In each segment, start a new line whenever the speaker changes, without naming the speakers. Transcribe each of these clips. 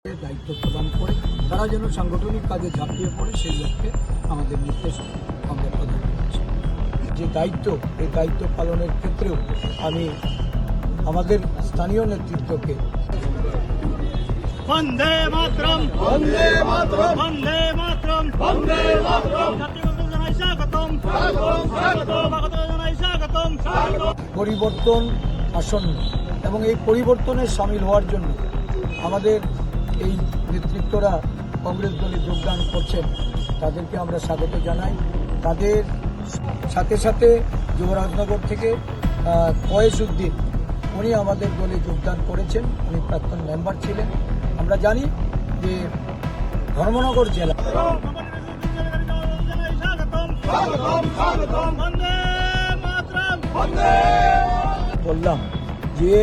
দায়িত্ব প্রদান করে তারা যেন সাংগঠনিক কাজে ঝাঁপিয়ে পড়ে সেই লক্ষ্যে আমাদের নির্দেশ আমরা প্রদান করছি। যে দায়িত্ব, এই দায়িত্ব পালনের ক্ষেত্রেও আমি আমাদের স্থানীয় নেতৃত্বকে
বন্দে মাতরম, বন্দে মাতরম, বন্দে মাতরম, বন্দে মাতরম, জাতিগত জানাই স্বাগতম, স্বাগতম, স্বাগতম, জানাই স্বাগতম, স্বাগতম।
পরিবর্তন আসন্ন এবং এই পরিবর্তনে সামিল হওয়ার জন্য আমাদের এই নেতৃত্বরা কংগ্রেস দলে যোগদান করছেন, তাদেরকে আমরা স্বাগত জানাই। তাদের সাথে সাথে যুবরাজনগর থেকে কয়েসউদ্দিন, উনি আমাদের দলে যোগদান করেছেন, উনি প্রাক্তন মেম্বার ছিলেন। আমরা জানি যে ধর্মনগর জেলা বললাম যে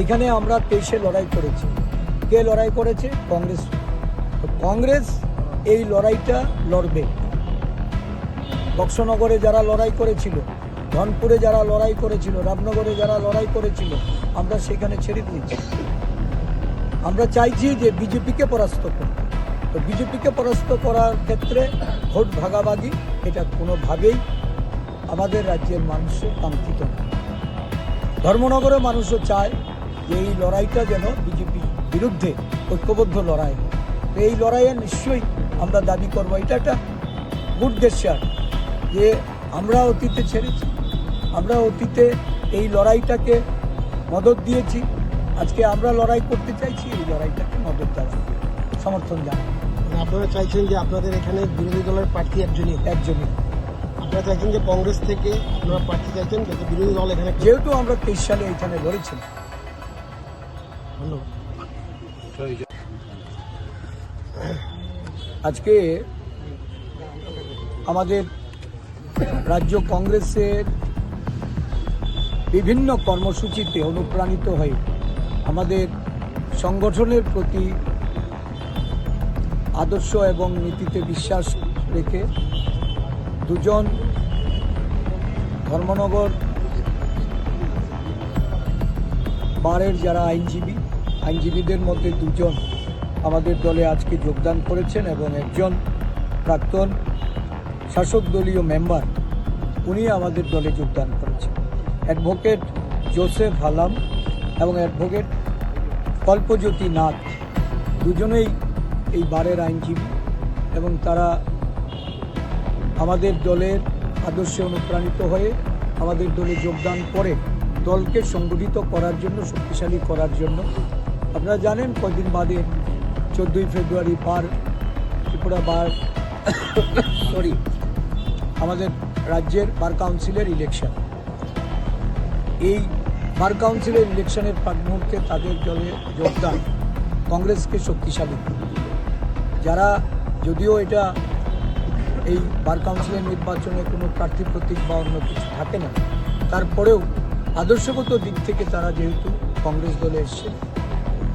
এখানে আমরা 23-এ লড়াই করেছি। কে লড়াই করেছে? কংগ্রেস। কংগ্রেস এই লড়াইটা লড়বে। বক্সনগরে যারা লড়াই করেছিল, ধনপুরে যারা লড়াই করেছিল, রামনগরে যারা লড়াই করেছিল, আমরা সেখানে ছেড়ে দিয়েছি। আমরা চাইছি যে বিজেপিকে পরাস্ত করতে। তো বিজেপিকে পরাস্ত করার ক্ষেত্রে ভোট ভাগাভাগি এটা কোনোভাবেই আমাদের রাজ্যের মানুষের কাঙ্ক্ষিত না। ধর্মনগরের মানুষও চায় যে এই লড়াইটা যেন বিজেপির বিরুদ্ধে ঐক্যবদ্ধ লড়াই। তো এই লড়াইয়ে নিশ্চয়ই আমরা দাবি করবো, এটা একটা গুড গেস্টার যে আমরা অতীতে ছেড়েছি, আমরা অতীতে এই লড়াইটাকে মদত দিয়েছি। আজকে আমরা লড়াই করতে চাইছি, এই লড়াইটাকে মদত দেওয়া, সমর্থন জানাই।
আপনারা চাইছেন যে আপনাদের এখানে বিরোধী দলের প্রার্থী একজনই। আপনারা চাইছেন যে কংগ্রেস থেকে আপনারা প্রার্থী চাইছেন যাতে বিরোধী দল এখানে,
যেহেতু আমরা 23 সালে এখানে লড়েছিলাম।
ধন্যবাদ।
আজকে আমাদের রাজ্য কংগ্রেসের বিভিন্ন কর্মসূচিতে অনুপ্রাণিত হয়ে আমাদের সংগঠনের প্রতি আদর্শ এবং নীতিতে বিশ্বাস রেখে দুজন ধর্মনগর বারের যারা আইনজীবীদের মধ্যে দুজন আমাদের দলে আজকে যোগদান করেছেন এবং একজন প্রাক্তন শাসক দলীয় মেম্বার, উনি আমাদের দলে যোগদান করেছেন। অ্যাডভোকেট জোসেফ হালাম এবং অ্যাডভোকেট কল্পজ্যোতি নাথ, দুজনেই এই বারের আইনজীবী এবং তারা আমাদের দলের আদর্শে অনুপ্রাণিত হয়ে আমাদের দলে যোগদান করে দলকে সংগঠিত করার জন্য, শক্তিশালী করার জন্য। আপনারা জানেন কয়েকদিন বাদে 14ই ফেব্রুয়ারি ত্রিপুরা আমাদের রাজ্যের বার কাউন্সিলের ইলেকশন। এই বার কাউন্সিলের ইলেকশনের প্রাক মুহূর্তে তাদের দলে যোগদান কংগ্রেসকে শক্তিশালী করে। যারা যদিও এটা এই বার কাউন্সিলের নির্বাচনে কোনো প্রার্থী প্রতীক বা অন্য কিছু থাকে না, তারপরেও আদর্শগত দিক থেকে তারা যেহেতু কংগ্রেস দলে এসছে,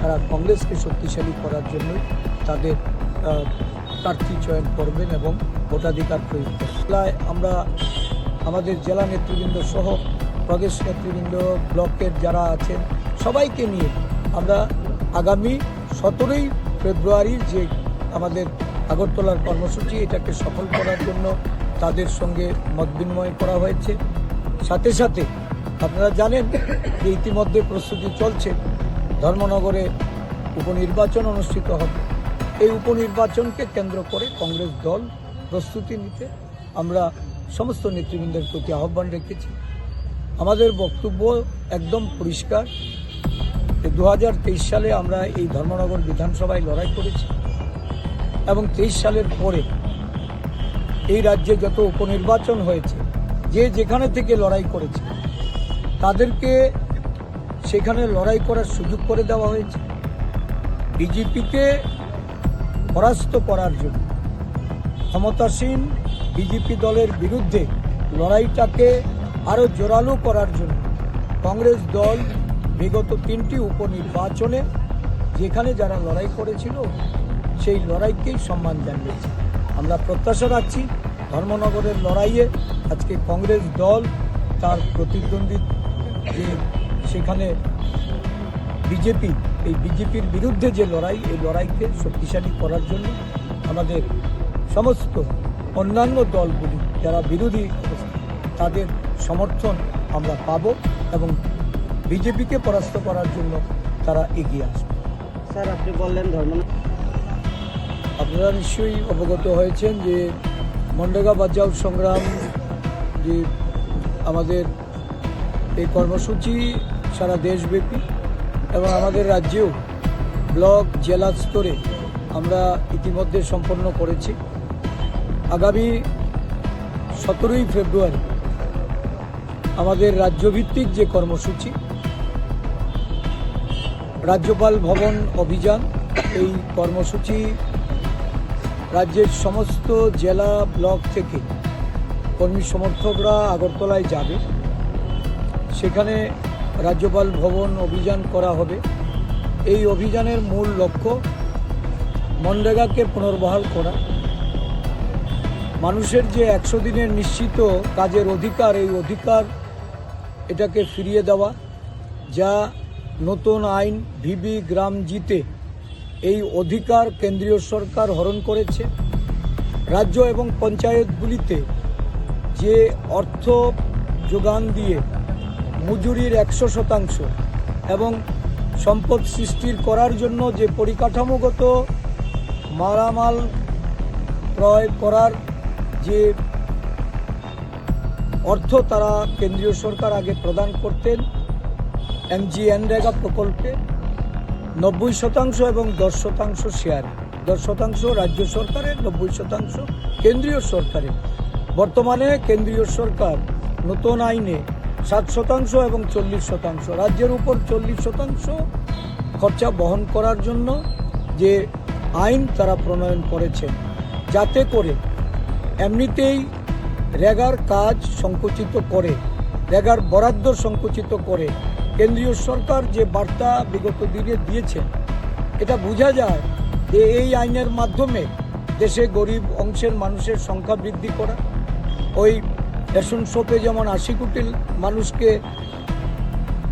তারা কংগ্রেসকে শক্তিশালী করার জন্যই তাদের প্রার্থী চয়ন করবেন এবং ভোটাধিকার প্রয়োগ করবেন। আমরা আমাদের জেলা নেতৃবৃন্দ সহ প্রদেশ নেতৃবৃন্দ, ব্লকের যারা আছেন সবাইকে নিয়ে আমরা আগামী 17ই ফেব্রুয়ারির যে আমাদের আগরতলার কর্মসূচি, এটাকে সফল করার জন্য তাদের সঙ্গে মত বিনিময় করা হয়েছে। সাথে সাথে আপনারা জানেন যে ইতিমধ্যে প্রস্তুতি চলছে, ধর্মনগরে উপনির্বাচন অনুষ্ঠিত হবে। এই উপনির্বাচনকে কেন্দ্র করে কংগ্রেস দল প্রস্তুতি নিতে আমরা সমস্ত নেতৃবৃন্দের প্রতি আহ্বান রেখেছি। আমাদের বক্তব্য একদম পরিষ্কার যে 2023 সালে আমরা এই ধর্মনগর বিধানসভায় লড়াই করেছি এবং 23 সালের পরে এই রাজ্যে যত উপনির্বাচন হয়েছে, যে যেখানে থেকে লড়াই করেছে তাদেরকে সেখানে লড়াই করার সুযোগ করে দেওয়া হয়েছে। বিজেপিকে পরাস্ত করার জন্য, ক্ষমতাসীন বিজেপি দলের বিরুদ্ধে লড়াইটাকে আরও জোরালো করার জন্য কংগ্রেস দল বিগত 3টি উপনির্বাচনে যেখানে যারা লড়াই করেছিল সেই লড়াইকেই সম্মান জানিয়েছে। আমরা প্রত্যাশা রাখছি ধর্মনগরের লড়াইয়ে আজকে কংগ্রেস দল তার প্রতিদ্বন্দ্বী যে সেখানে বিজেপি এই বিজেপির বিরুদ্ধে যে লড়াই, এই লড়াইকে শক্তিশালী করার জন্য আমাদের সমস্ত অন্যান্য দলগুলি যারা বিরোধী অবস্থা, তাদের সমর্থন আমরা পাব এবং বিজেপিকে পরাস্ত করার জন্য তারা এগিয়ে আসবে।
স্যার, আপনি বললেন ধর্ম,
আপনারা নিশ্চয়ই অবগত হয়েছেন যে মনরেগা বাঁচাও সংগ্রাম, যে আমাদের এই কর্মসূচি সারা দেশব্যাপী এবং আমাদের রাজ্যেও ব্লক জেলা স্তরে আমরা ইতিমধ্যে সম্পন্ন করেছি। আগামী 17ই ফেব্রুয়ারি আমাদের রাজ্যভিত্তিক যে কর্মসূচি রাজ্যপাল ভবন অভিযান, এই কর্মসূচি রাজ্যের সমস্ত জেলা ব্লক থেকে কর্মী সমর্থকরা আগরতলায় যাবে। সেখানে রাজ্যপাল ভবন অভিযান করা হবে। এই অভিযানের মূল লক্ষ্য মনরেগাকে পুনর্বহাল করা, মানুষের যে 100 দিনের নিশ্চিত কাজের অধিকার, এই অধিকার এটাকে ফিরিয়ে দেওয়া, যা নতুন আইন ভিবি গ্রাম জিতে এই অধিকার কেন্দ্রীয় সরকার হরণ করেছে। রাজ্য এবং পঞ্চায়েতগুলিতে যে অর্থ যোগান দিয়ে মজুরির 100% এবং সম্পদ সৃষ্টির করার জন্য যে পরিকাঠামোগত মালামাল ক্রয় করার যে অর্থ তারা কেন্দ্রীয় সরকার আগে প্রদান করতেন MGNREGA প্রকল্পে 90% এবং 10% শেয়ার, 10% রাজ্য সরকারের, 90% কেন্দ্রীয় সরকারের। বর্তমানে কেন্দ্রীয় সরকার নতুন আইনে 60% এবং 40%, রাজ্যের উপর 40% খরচা বহন করার জন্য যে আইন তারা প্রণয়ন করেছেন, যাতে করে এমনিতেই রেগার কাজ সংকুচিত করে, রেগার বরাদ্দ সংকুচিত করে কেন্দ্রীয় সরকার যে বার্তা বিগত দিনে দিয়েছেন, এটা বোঝা যায় যে এই আইনের মাধ্যমে দেশে গরিব অংশের মানুষের সংখ্যা বৃদ্ধি করা। ওই রেশন শপে যেমন 80 কোটি মানুষকে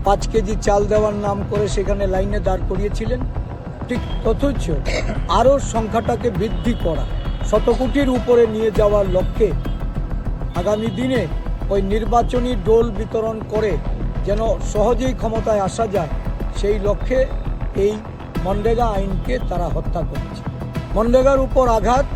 5 কেজি চাল দেওয়ার নাম করে সেখানে লাইনে দাঁড় করিয়েছিলেন, ঠিক তথ্য আরও সংখ্যাটাকে বৃদ্ধি করা, 100 কোটির উপরে নিয়ে যাওয়ার লক্ষ্যে আগামী দিনে ওই নির্বাচনী ডোল বিতরণ করে যেন সহজেই ক্ষমতায় আসা যায়, সেই লক্ষ্যে এই মনরেগা আইনকে তারা হত্যা করেছে। মনরেগার উপর আঘাত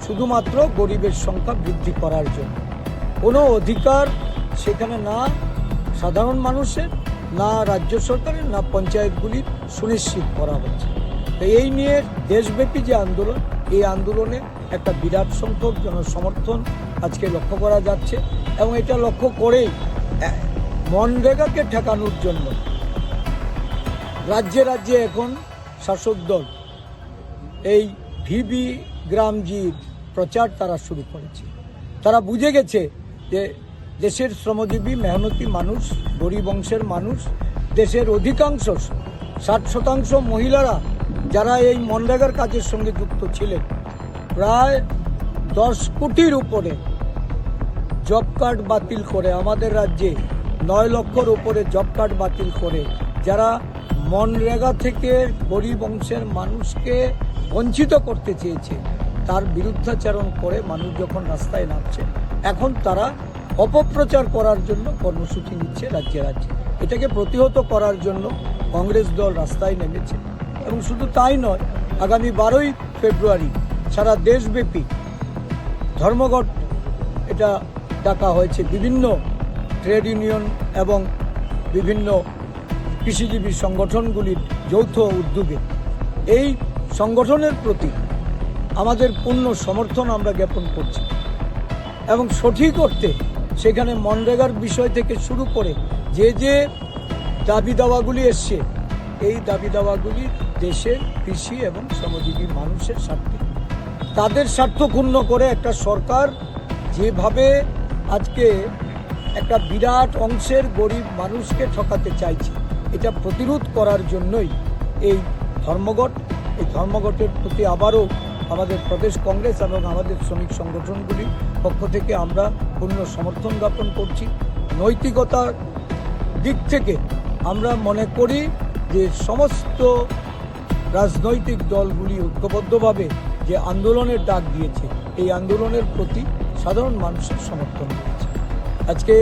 শুধুমাত্র গরিবের সংখ্যা বৃদ্ধি করার জন্য, কোনো অধিকার সেখানে না সাধারণ মানুষের, না রাজ্য সরকারের, না পঞ্চায়েতগুলির সুনিশ্চিত করা হচ্ছে। তো এই নিয়ে দেশব্যাপী যে আন্দোলন, এই আন্দোলনে একটা বিরাট সংখ্যক জনসমর্থন আজকে লক্ষ্য করা যাচ্ছে এবং এটা লক্ষ্য করেই মনরেগাকে ঠেকানোর জন্য রাজ্যে রাজ্যে এখন শাসক দল এই ভিবি গ্রামজির প্রচার তারা শুরু করেছে। তারা বুঝে গেছে যে দেশের শ্রমজীবী মেহনতি মানুষ, গরিব অংশের মানুষ, দেশের অধিকাংশ 60% মহিলারা যারা এই মনরেগার কাজের সঙ্গে যুক্ত ছিলেন, প্রায় 10 কোটির উপরে জব কার্ড বাতিল করে, আমাদের রাজ্যে 9 লক্ষর উপরে জব কার্ড বাতিল করে, যারা মনরেগা থেকে গরিব অংশের মানুষকে বঞ্চিত করতে চেয়েছে, তার বিরুদ্ধাচরণ করে মানুষ যখন রাস্তায় নামছে, এখন তারা অপপ্রচার করার জন্য কর্মসূচি নিচ্ছে রাজ্যে রাজ্যে। এটাকে প্রতিহত করার জন্য কংগ্রেস দল রাস্তায় নেমেছে এবং শুধু তাই নয়, আগামী 12ই ফেব্রুয়ারি সারা দেশব্যাপী ধর্মঘট এটা ডাকা হয়েছে বিভিন্ন ট্রেড ইউনিয়ন এবং বিভিন্ন কৃষিজীবী সংগঠনগুলির যৌথ উদ্যোগে। এই সংগঠনের প্রতি আমাদের পূর্ণ সমর্থন আমরা জ্ঞাপন করছি এবং সঠিক অর্থে সেখানে মনরেগার বিষয় থেকে শুরু করে যে যে দাবি দাওয়াগুলি এসছে, এই দাবি দাওয়াগুলি দেশের কৃষি এবং শ্রমজীবী মানুষের স্বার্থে, তাদের স্বার্থ ক্ষুণ্ণ করে একটা সরকার যেভাবে আজকে একটা বিরাট অংশের গরিব মানুষকে ঠকাতে চাইছে, এটা প্রতিরোধ করার জন্যই এই ধর্মঘট। এই ধর্মঘটের প্রতি আবারও আমাদের প্রদেশ কংগ্রেস এবং আমাদের শ্রমিক সংগঠনগুলির পক্ষ থেকে আমরা পূর্ণ সমর্থন জ্ঞাপন করছি। নৈতিকতার দিক থেকে আমরা মনে করি যে সমস্ত রাজনৈতিক দলগুলি ঐক্যবদ্ধভাবে যে আন্দোলনের ডাক দিয়েছে, এই আন্দোলনের প্রতি সাধারণ মানুষের সমর্থন রয়েছে। আজকে